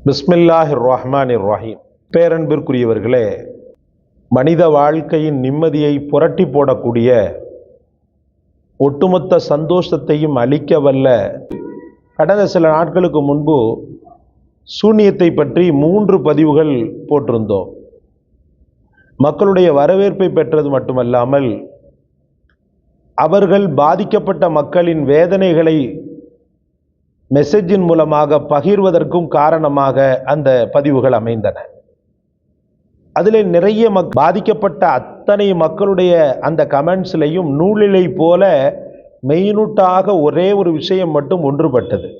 பிஸ்மில்லாஹிர் ரஹ்மானிர் ரஹீம். பேரன்பிற்குரியவர்களே, மனித வாழ்க்கையின் நிம்மதியை புரட்டி போடக்கூடிய, ஒட்டுமொத்த சந்தோஷத்தையும் அளிக்க வல்ல கடந்த சில நாட்களுக்கு முன்பு சூனியத்தை பற்றி 3 பதிவுகள் போட்டிருந்தோம். மக்களுடைய வரவேற்பை பெற்றது மட்டுமல்லாமல் அவர்கள் பாதிக்கப்பட்ட மக்களின் வேதனைகளை மெசேஜின் மூலமாக பகிர்வதற்கும் காரணமாக அந்த பதிவுகள் அமைந்தன. அதில் நிறைய பாதிக்கப்பட்ட அத்தனை மக்களுடைய அந்த கமெண்ட்ஸ்லையும் நூலிலை போல மெயினூட்டாக ஒரே ஒரு விஷயம் மட்டும் ஒன்றுபட்டது.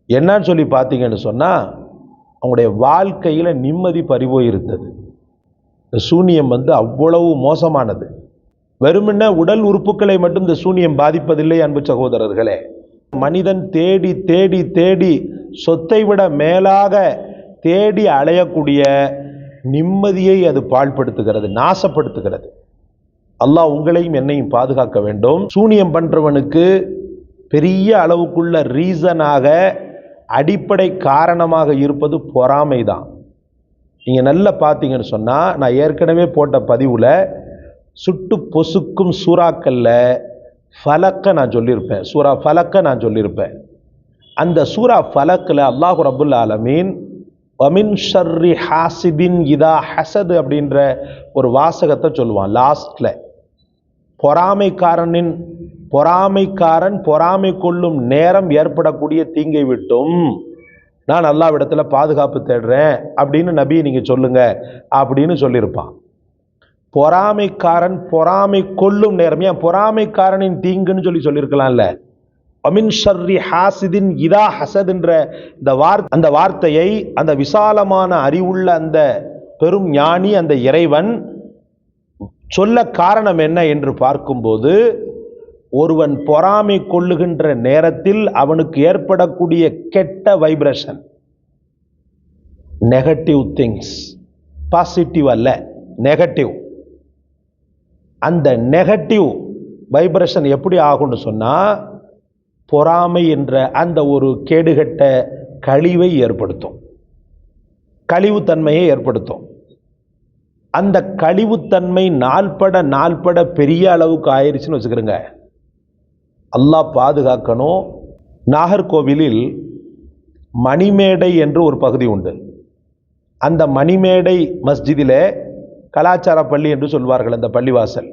என்னன்னு சொல்லி பார்த்தீங்கன்னு சொன்னால், அவங்களுடைய வாழ்க்கையில் நிம்மதி பறிபோயிருந்தது. இந்த சூனியம் அவ்வளவு மோசமானது. வெறுமனே உடல் உறுப்புகளை மட்டும் இந்த சூனியம் பாதிப்பதில்லை அன்பு சகோதரர்களே. மனிதன் தேடி தேடி தேடி சொத்தை விட மேலாக தேடி அலையக்கூடிய நிம்மதியை அது பாழ்படுத்துகிறது, நாசப்படுத்துகிறது. அல்லாஹ் உங்களையும் என்னையும் பாதுகாக்க வேண்டும். சூனியம் பண்றவனுக்கு பெரிய அளவுக்குள்ள ரீசனாக, அடிப்படை காரணமாக இருப்பது பொறாமை தான். நீங்க நல்லா பார்த்தீங்கன்னு சொன்னா, நான் ஏற்கனவே போட்ட பதிவுல சுட்டு பொசுக்கும் சூறாக்கல்ல ஃபலக்க நான் சொல்லியிருப்பேன். சூரா ஃபலக்க நான் சொல்லியிருப்பேன். அந்த சூரா ஃபலக்கில் அல்லாஹு ரப்புல் ஆலமீன் வமின் ஷர்ரி ஹாசிதின் இதா ஹசது அப்படின்ற ஒரு வாசகத்தை சொல்லுவான் லாஸ்ட்ல. பொறாமைக்காரன் பொறாமை கொள்ளும் நேரம் ஏற்படக்கூடிய தீங்கை விட்டும் நான் அல்லாஹ்விடத்துல பாதுகாப்பு தேடுறேன் அப்படின்னு நபி நீங்க சொல்லுங்க அப்படின்னு சொல்லியிருப்பான். பொறாமைக்காரன் பொறாமை கொள்ளும் நேரம், ஏன் பொறாமைக்காரனின் தீங்குன்னு சொல்லியிருக்கலாம்ல. அமின் ஷர்ரி ஹாசிதின் இதா ஹசதுன்ற அந்த வார்த்தையை அந்த விசாலமான அறிவுள்ள அந்த பெரும் ஞானி, அந்த இறைவன் சொல்ல காரணம் என்ன என்று பார்க்கும்போது, ஒருவன் பொறாமை கொள்ளுகின்ற நேரத்தில் அவனுக்கு ஏற்படக்கூடிய கெட்ட வைப்ரேஷன், நெகட்டிவ் திங்ஸ், பாசிட்டிவ் அல்ல, நெகட்டிவ். அந்த நெகட்டிவ் வைப்ரேஷன் எப்படி ஆகும்னு சொன்னா, பொறாமை என்ற அந்த ஒரு கேடுகட்ட கழிவை ஏற்படுத்தும், கழிவுத்தன்மையை ஏற்படுத்தும். அந்த கழிவுத்தன்மை நாள்பட பெரிய அளவுக்கு ஆயிடுச்சுன்னு வச்சுக்கிறோங்க. அல்லாஹ் பாதுகாக்கணும். நாகர்கோவிலில் மணிமேடை என்று ஒரு பகுதி உண்டு. அந்த மணிமேடை மஸ்ஜிதிலே கலாச்சார பள்ளி என்று சொல்வார்கள் அந்த பள்ளிவாசல்.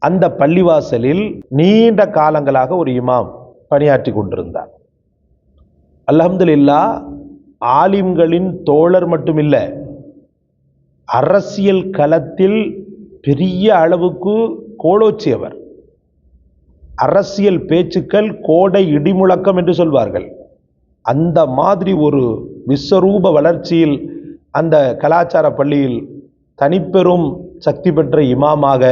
அந்த பள்ளிவாசலில் நீண்ட காலங்களாக ஒரு இமாம் பணியாற்றி கொண்டிருந்தார். அல்ஹம்துலில்லாஹ், ஆலிம்களின் தோழர் மட்டுமில்ல, அரசியல் களத்தில் பெரிய அளவுக்கு கோலோச்சியவர். அரசியல் பேச்சுக்கள் கோடை இடிமுழக்கம் என்று சொல்வார்கள். அந்த மாதிரி ஒரு விஸ்வரூப வளர்ச்சியில் அந்த கலாச்சார பள்ளியில் தனிப்பெரும் சக்தி பெற்ற இமாமாக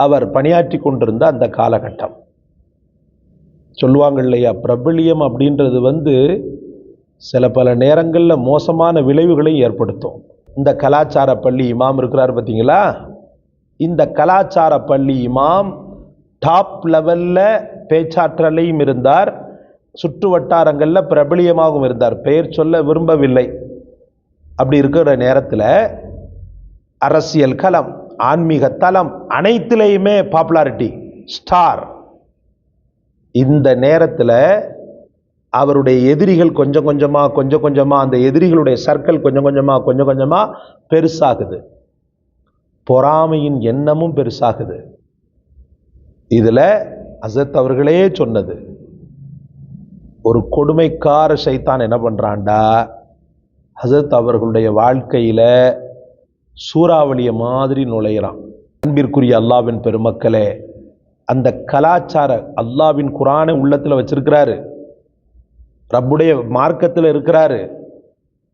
அவர் பணியாற்றி கொண்டிருந்த அந்த காலகட்டம். சொல்லுவாங்க இல்லையா, பிரபல்யம் அப்படின்றது சில பல நேரங்களில் மோசமான விளைவுகளை ஏற்படுத்தும். இந்த கலாச்சார பள்ளி இமாம் இருக்கிறார் பார்த்தீங்களா, இந்த கலாச்சார பள்ளி இமாம் டாப் லெவல்ல பேச்சாற்றலையும் இருந்தார், சுற்று வட்டாரங்களில் பிரபலியமாகவும் இருந்தார். பெயர் சொல்ல விரும்பவில்லை. அப்படி இருக்கிற நேரத்தில் அரசியல் களம், ஆன்மீக தளம் அனைத்திலையுமே பாப்புலாரிட்டி, ஸ்டார். இந்த நேரத்தில் அவருடைய எதிரிகள் கொஞ்சம் கொஞ்சமா அந்த எதிரிகளுடைய சர்க்கிள் கொஞ்சம் கொஞ்சமா பெருசாகுது. பொறாமையின் எண்ணமும் பெருசாகுது. இதுல ஹஸரத் அவர்களே சொன்னது, ஒரு கொடுமைக்கார ஷைத்தான் என்ன பண்றான்டா, ஹஸரத் அவர்களுடைய வாழ்க்கையில சூறாவளிய மாதிரி நுழையிறான். அன்பிற்குரிய அல்லாஹ்வின் பெருமக்களே, அந்த கலாச்சார அல்லாஹ்வின் குர்ஆனை உள்ளத்துல வச்சிருக்கிறாரு, ரப்புடைய மார்க்கத்தில் இருக்கிறாரு,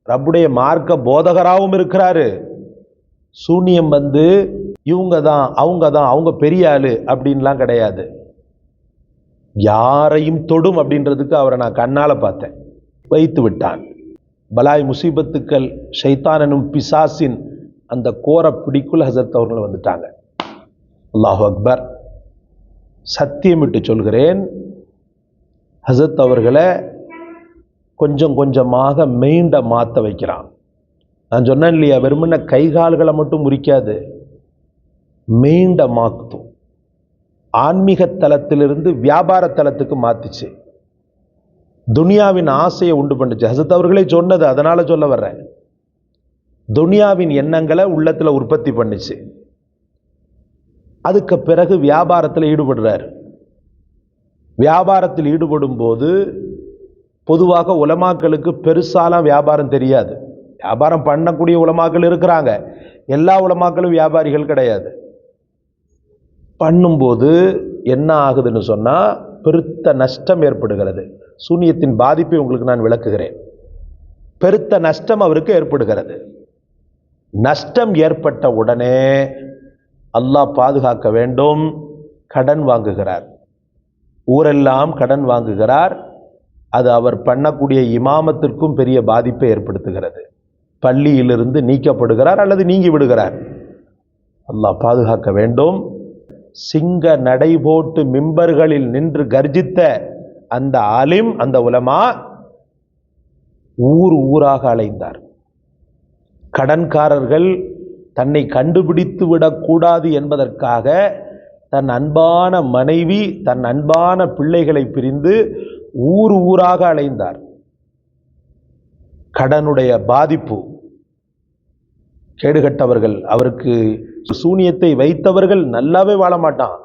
ரப்புடைய மார்க்க போதகராகவும் இருக்கிறாரு. சூனியம் இவங்க தான் அவங்க பெரிய ஆளு அப்படின்லாம் கிடையாது. யாரையும் தொடும் அப்படின்றதுக்கு அவரை நான் கண்ணால பார்த்தேன். வைத்து விட்டான். பலாய் முசீபத்துக்கள், ஷைத்தான் எனும் பிசாசின் அந்த கோர பிடிக்குள் ஹஸரத் அவர்கள் வந்துட்டாங்க. அல்லாஹு அக்பர். சத்தியமிட்டு சொல்கிறேன், ஹஸரத் அவர்களை கொஞ்சம் கொஞ்சமாக மெயின்ட மாற்ற வைக்கிறான். நான் சொன்னேன் இல்லையா, வெறுமன கை கால்களை மட்டும் முறிக்காது, மெயின்ட மாற்றும். ஆன்மீக தலத்திலிருந்து வியாபார தலத்துக்கு மாத்துச்சு. துனியாவின் ஆசையை உண்டு பண்ணுச்சு. ஹசரத் அவர்களே சொன்னது, அதனால சொல்ல வர்றேன். துனியாவின் எண்ணங்களை உள்ளத்துல உற்பத்தி பண்ணுச்சு. அதுக்கு பிறகு வியாபாரத்தில் ஈடுபடுறார். வியாபாரத்தில் ஈடுபடும் போது பொதுவாக உலமாக்களுக்கு பெருசாலாம் வியாபாரம் தெரியாது. வியாபாரம் பண்ணக்கூடிய உலமாக்கள் இருக்கிறாங்க, எல்லா உலமாக்களும் வியாபாரிகள் கிடையாது. பண்ணும்போது என்ன ஆகுதுன்னு சொன்னா பெருத்த நஷ்டம் ஏற்படுகிறது. சூனியத்தின் பாதிப்பை உங்களுக்கு நான் விளக்குகிறேன். பெருத்த நஷ்டம் அவருக்கு ஏற்படுகிறது. நஷ்டம் ஏற்பட்ட உடனே அல்லாஹ் பாதுகாக்க வேண்டும், கடன் வாங்குகிறார். ஊரெல்லாம் கடன் வாங்குகிறார். அது அவர் பண்ணக்கூடிய இமாமத்திற்கும் பெரிய பாதிப்பை ஏற்படுத்துகிறது. பள்ளியிலிருந்து நீக்கப்படுகிறார் அல்லது நீங்கி விடுகிறார். அல்லாஹ் பாதுகாக்க வேண்டும். சிங்க நடை போட்டு மிம்பர்களில் நின்று கர்ஜித்த அந்த ஆலிம், அந்த உலமா ஊர் ஊராக அலைந்தார். கடன்காரர்கள் தன்னை கண்டுபிடித்து விடக்கூடாது என்பதற்காக தன் அன்பான மனைவி, தன் அன்பான பிள்ளைகளை பிரிந்து ஊர் ஊராக அலைந்தார். கடனுடைய பாதிப்பு. கேடுகட்டவர்கள், அவருக்கு சூனியத்தை வைத்தவர்கள் நல்லாவே வாழ மாட்டான்.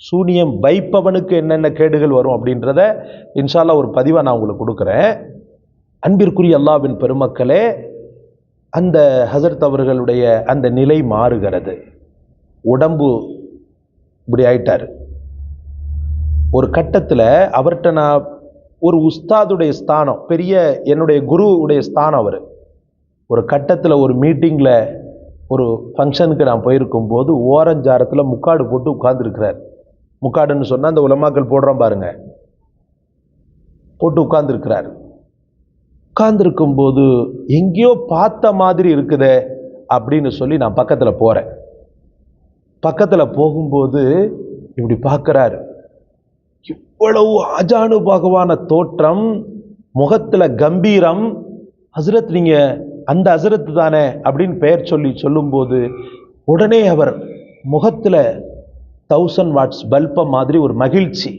சூனியம் வைப்பவனுக்கு என்னென்ன கேடுகள் வரும் அப்படின்றத இன்ஷா அல்லாஹ் ஒரு பதிவை நான் உங்களுக்கு கொடுக்குறேன். அன்பிற்குரிய அல்லாஹ்வின் பெருமக்களே, அந்த ஹசரத் அவர்களுடைய அந்த நிலை மாறுகிறது. உடம்பு இப்படி ஆயிட்டார். ஒரு கட்டத்தில் அவர்கிட்ட நான் ஒரு உஸ்தாதுடைய ஸ்தானம், பெரிய என்னுடைய குருவுடைய ஸ்தானம் அவர். ஒரு கட்டத்தில் ஒரு மீட்டிங்கில் ஒரு ஃபங்க்ஷனுக்கு நான் போயிருக்கும் போது ஓரஞ்சாரத்தில் முக்காடு போட்டு உட்கார்ந்துருக்கிறார். முக்காடுன்னு சொன்னால் அந்த உலமாக்கள் போடுறோம் பாருங்க, போட்டு உட்கார்ந்துருக்கிறார். உட்கார்ந்துருக்கும் போது எங்கேயோ பார்த்த மாதிரி இருக்குதே அப்படின்னு சொல்லி நான் பக்கத்தில் போகிறேன். பக்கத்தில் போகும்போது இப்படி பார்க்குறாரு. இவ்வளவு அஜானுபாகவான தோற்றம், முகத்தில் கம்பீரம். ஹசரத், நீங்கள் அந்த ஹசரத் தானே அப்படின்னு பெயர் சொல்லி சொல்லும்போது உடனே அவர் முகத்தில் 1000 வாட்ஸ் பல்ப மாதிரி ஒரு மகிழ்ச்சி.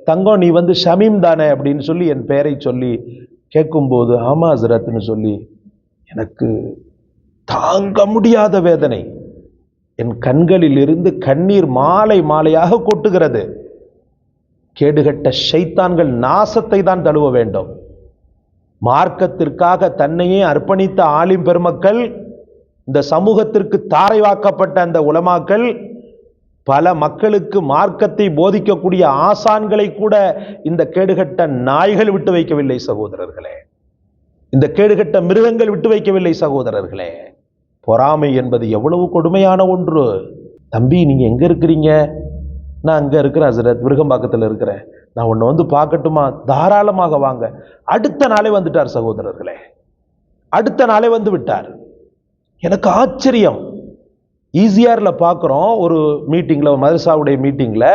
தங்கம், நீ வந்து ஷமீம் தானே அப்படின்னு சொல்லி என் பெயரை சொல்லி கேட்கும்போது ஆமா ஹசரத்னு சொல்லி எனக்கு தாங்க முடியாத வேதனை. என் கண்களில் இருந்து கண்ணீர் மாலை மாலையாக கொட்டுகிறது. கேடுகட்ட ஷைத்தான்கள் நாசத்தை தான் தழுவ வேண்டும். மார்க்கத்திற்காக தன்னையே அர்ப்பணித்த ஆலிம் பெருமக்கள், இந்த சமூகத்திற்கு தாரைவாக்கப்பட்ட அந்த உலமாக்கள், பல மக்களுக்கு மார்க்கத்தை போதிக்கக்கூடிய ஆசான்களை கூட இந்த கேடுகட்ட நாய்கள் விட்டு வைக்கவில்லை சகோதரர்களே. இந்த கேடுகட்ட மிருகங்கள் விட்டு வைக்கவில்லை சகோதரர்களே. பொறாமை என்பது எவ்வளவு கொடுமையான ஒன்று. தம்பி, நீங்க எங்க இருக்கிறீங்க? நான் அங்க இருக்கிறேன் ஹசரத், விருகம்பாக்கத்தில் இருக்கிறேன். நான் உன்னை வந்து பார்க்கட்டுமா? தாராளமாக வாங்க. அடுத்த நாளே வந்துட்டார் சகோதரர்களே. அடுத்த நாளே வந்து விட்டார். எனக்கு ஆச்சரியம். ஈசிஆர்ல பார்க்குறோம், ஒரு மீட்டிங்ல, ஒரு மதரசாவுடைய மீட்டிங்ல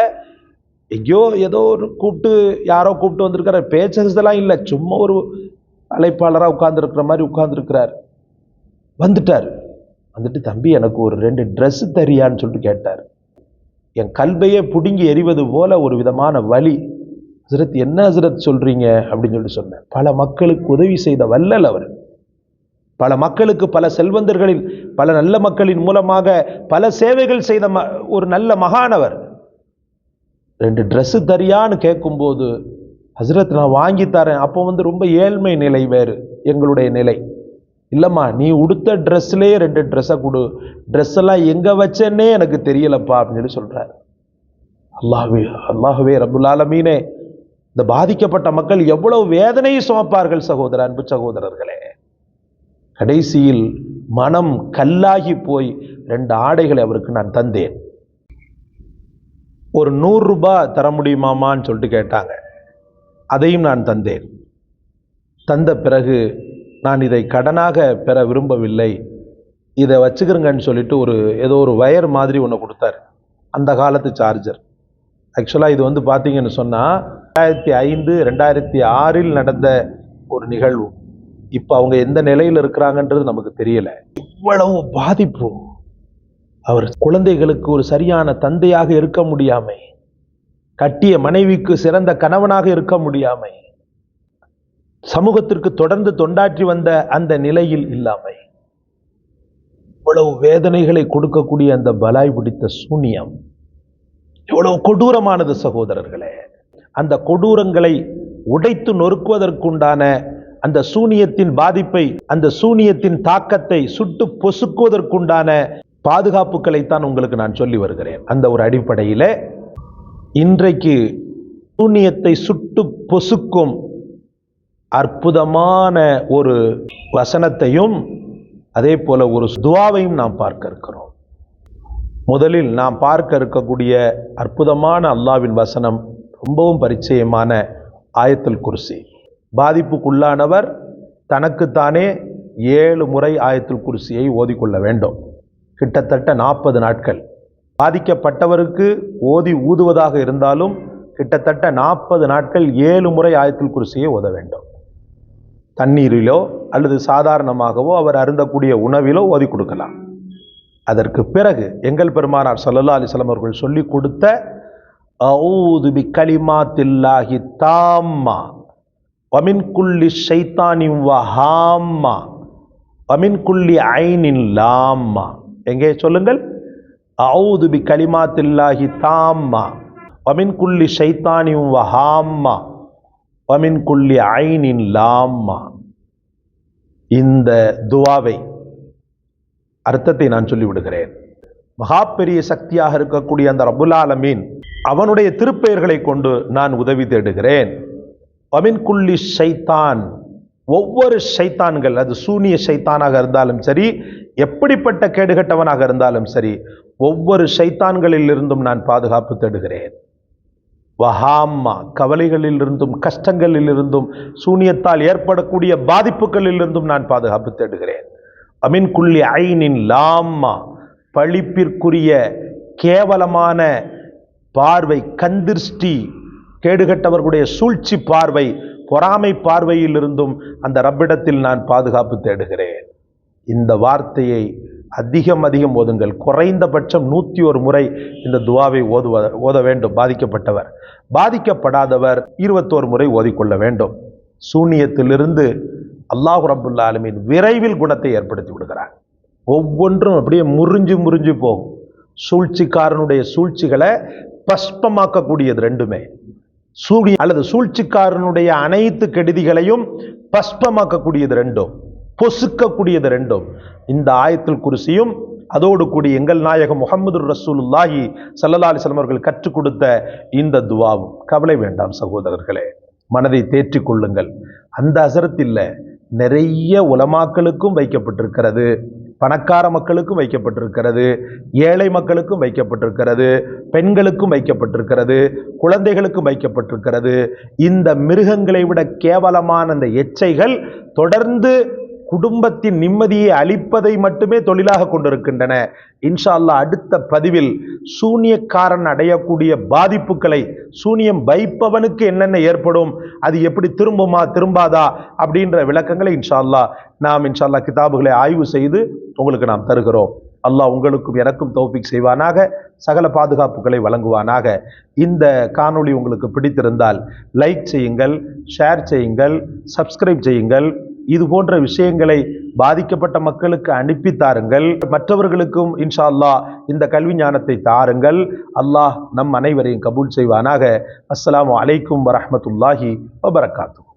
எங்கேயோ ஏதோ ஒரு கூப்பிட்டு, யாரோ கூப்பிட்டு வந்திருக்கிற, பேச்சதெல்லாம் இல்லை, சும்மா ஒரு அழைப்பாளராக உட்கார்ந்துருக்கிற மாதிரி உட்கார்ந்துருக்கிறார். வந்துட்டார். வந்துட்டு, தம்பி எனக்கு ஒரு 2 ட்ரெஸ் தரியான்னு சொல்லிட்டு கேட்டார். என் கல்வையே புடுங்கி எறிவது போல ஒரு விதமான வலி. ஹசரத், என்ன ஹசரத் சொல்றீங்க அப்படின்னு சொல்லிட்டு சொன்னேன். பல மக்களுக்கு உதவி செய்த வல்லல் அவர். பல மக்களுக்கு, பல செல்வந்தர்களில், பல நல்ல மக்களின் மூலமாக பல சேவைகள் செய்த ஒரு நல்ல மகானவர். 2 ட்ரெஸ் தரியான்னு கேட்கும்போது, ஹசரத் நான் வாங்கி தரேன். அப்போ வந்து ரொம்ப ஏழ்மை நிலை வேறு எங்களுடைய நிலை. இல்லைம்மா, நீ உடுத்த ட்ரெஸ்லேயே 2 ட்ரெஸ்ஸை கொடு, ட்ரெஸ் எல்லாம் எங்கே வச்சேன்னே எனக்கு தெரியலப்பா அப்படின்னு சொல்லி சொல்கிறார். அல்லாஹ்வே ரப்புல் ஆலமீனே, இந்த பாதிக்கப்பட்ட மக்கள் எவ்வளவு வேதனையை சுமப்பார்கள் சகோதர, அன்பு சகோதரர்களே. கடைசியில் மனம் கல்லாகி போய் 2 ஆடைகளை அவருக்கு நான் தந்தேன். ஒரு 100 ரூபாய் தர முடியுமாமான்னு சொல்லிட்டு கேட்டாங்க. அதையும் நான் தந்தேன். தந்த பிறகு, நான் இதை கடனாக பெற விரும்பவில்லை, இதை வச்சுக்கிறங்கன்னு சொல்லிட்டு ஏதோ ஒரு வயர் மாதிரி ஒன்று கொடுத்தார். அந்த காலத்து சார்ஜர். ஆக்சுவலாக இது வந்து பார்த்தீங்கன்னு சொன்னால் 2005 2006 நடந்த ஒரு நிகழ்வு. இப்ப அவங்க எந்த நிலையில் இருக்கிறாங்கன்றது நமக்கு தெரியல. இவ்வளவு பாதிப்பு. அவர் குழந்தைகளுக்கு ஒரு சரியான தந்தையாக இருக்க முடியாமை, கட்டிய மனைவிக்கு சிறந்த கணவனாக இருக்க முடியாமை, சமூகத்திற்கு தொடர்ந்து தொண்டாற்றி வந்த அந்த நிலையில் இல்லாமை, இவ்வளவு வேதனைகளை கொடுக்கக்கூடிய அந்த பலாய் பிடித்த சூனியம் எவ்வளவு கொடூரமானது சகோதரர்களே. அந்த கொடூரங்களை உடைத்து நொறுக்குவதற்குண்டான அந்த சூனியத்தின் பாதிப்பை, அந்த சூனியத்தின் தாக்கத்தை சுட்டு பொசுக்குவதற்குண்டான பாதுகாப்புகளைத்தான் உங்களுக்கு நான் சொல்லி வருகிறேன். அந்த ஒரு அடிப்படையில் இன்றைக்கு சூனியத்தை சுட்டு பொசுக்கும் அற்புதமான ஒரு வசனத்தையும் அதே போல ஒரு துஆவையும் நாம் பார்க்க இருக்கிறோம். முதலில் நாம் பார்க்க இருக்கக்கூடிய அற்புதமான அல்லாஹ்வின் வசனம் ரொம்பவும் பரிச்சயமான ஆயத்துல் குர்சி. பாதிப்புக்குள்ளானவர் தனக்குத்தானே 7 முறை ஆயத்துல் குர்சியை ஓதிக்கொள்ள வேண்டும். கிட்டத்தட்ட 40 நாட்கள். பாதிக்கப்பட்டவருக்கு ஓதி ஊதுவதாக இருந்தாலும் கிட்டத்தட்ட 40 நாட்கள் 7 முறை ஆயத்துல் குர்சியை ஓத வேண்டும். தண்ணீரிலோ அல்லது சாதாரணமாகவோ அவர் அருந்தக்கூடிய உணவிலோ ஓதி கொடுக்கலாம். அதற்கு பிறகு எங்கள் பெருமானார் ஸல்லல்லாஹு அலைஹி வஸல்லம் அவர்கள் சொல்லி கொடுத்த அஊது பிகலிமாத்தில்லாஹி தாம்மா வமின் குல்லி ஷைத்தானின் வஹாம்மா வமின் குல்லி ஐனின் லாம்மா. எங்கே சொல்லுங்கள்? அஊது பிகலிமாத்தில்லாஹி தாம்மா வமின் குல்லி ஷைத்தானின் வஹாம்மா வமின் குல்லி ஐனின் லாம்மா. இந்த துஆவை அர்த்தத்தை நான் சொல்லிவிடுகிறேன். மகா பெரிய சக்தியாக இருக்கக்கூடிய அந்த ரப்புல் ஆலமீன் அவனுடைய திருப்பெயர்களை கொண்டு நான் உதவி தேடுகிறேன். வமின் குல்லி ஷைத்தான், ஒவ்வொரு ஷைத்தான்கள், அது சூனிய ஷைத்தானாக இருந்தாலும் சரி, எப்படிப்பட்ட கேடுகட்டவனாக இருந்தாலும் சரி, ஒவ்வொரு ஷைத்தான்களில் இருந்தும் நான் பாதுகாப்பு தேடுகிறேன். வஹாம்மா, கவலைகளில் இருந்தும் கஷ்டங்களில் இருந்தும் சூனியத்தால் ஏற்படக்கூடிய பாதிப்புகளில் இருந்தும் நான் பாதுகாப்பு தேடுகிறேன். அமின் குல்லி ஐனின் லாம்மா, பழிப்பிற்குரிய கேவலமான பார்வை, கந்திருஷ்டி, கேடுகட்டவர்களுடைய சூழ்ச்சி பார்வை, பொறாமை பார்வையில் இருந்தும் அந்த ரப்பிடத்தில் நான் பாதுகாப்பு தேடுகிறேன். இந்த வார்த்தையை அதிகம் ஓதுங்கள். குறைந்தபட்சம் 101 முறை இந்த துஆவை ஓத வேண்டும் பாதிக்கப்பட்டவர். பாதிக்கப்படாதவர் 21 முறை ஓதிக்கொள்ள வேண்டும். சூனியத்திலிருந்து அல்லாஹ் ரப்புல் ஆலமீன் விரைவில் குணத்தை ஏற்படுத்தி விடுகிறார். ஒவ்வொன்றும் அப்படியே முறிஞ்சு போகும். சூழ்ச்சிக்காரனுடைய சூழ்ச்சிகளை பஸ்பமாக்கக்கூடியது ரெண்டுமே. அல்லது சூழ்ச்சிக்காரனுடைய அனைத்து கெடுதிகளையும் பஸ்பமாக்கக்கூடியது ரெண்டும், பொசுக்கக்கூடியது ரெண்டும். இந்த ஆயத்துல் குர்சியும் அதோடு கூடி எங்கள் நாயகம் முஹம்மது ரசூலுல்லாஹி ஸல்லல்லாஹு அலைஹி வஸல்லம் அவர்கள் கற்றுக் கொடுத்த இந்த துஆவும். கவலை வேண்டாம் சகோதரர்களே, மனதை தேற்றிக் கொள்ளுங்கள். அந்த ஹஸரத் இல்ல, நிறைய உலமாக்களுக்கும் வைக்கப்பட்டிருக்கிறது, பணக்கார மக்களுக்கும் வைக்கப்பட்டிருக்கிறது, ஏழை மக்களுக்கும் வைக்கப்பட்டிருக்கிறது, பெண்களுக்கும் வைக்கப்பட்டிருக்கிறது, குழந்தைகளுக்கும் வைக்கப்பட்டிருக்கிறது. இந்த மிருகங்களை விட கேவலமான அந்த எச்சைகள் தொடர்ந்து குடும்பத்தின் நிம்மதியை அளிப்பதை மட்டுமே தொழிலாக கொண்டிருக்கின்றன. இன்ஷா அல்லாஹ் அடுத்த பதிவில் சூனியக்காரன் அடையக்கூடிய பாதிப்புகளை, சூனியம் வைப்பவனுக்கு என்னென்ன ஏற்படும், அது எப்படி திரும்புமா திரும்பாதா அப்படின்ற விளக்கங்களை இன்ஷா அல்லாஹ் கிதாபுகளை ஆய்வு செய்து உங்களுக்கு நாம் தருகிறோம். அல்லாஹ் உங்களுக்கும் எனக்கும் தௌஃபீக் செய்வானாக, சகல பாதுகாப்புகளை வழங்குவானாக. இந்த காணொளி உங்களுக்கு பிடித்திருந்தால் லைக் செய்யுங்கள், ஷேர் செய்யுங்கள், சப்ஸ்கிரைப் செய்யுங்கள். இது போன்ற விஷயங்களை பாதிக்கப்பட்ட மக்களுக்கு அனுப்பி தாருங்கள். மற்றவர்களுக்கும் இன்ஷா அல்லாஹ் இந்த கல்வி ஞானத்தை தாருங்கள். அல்லாஹ் நம் அனைவரையும் கபூல் செய்வானாக. அஸ்ஸலாமு அலைக்கும் வரஹ்மத்துல்லாஹி வபரகாத்துஹு.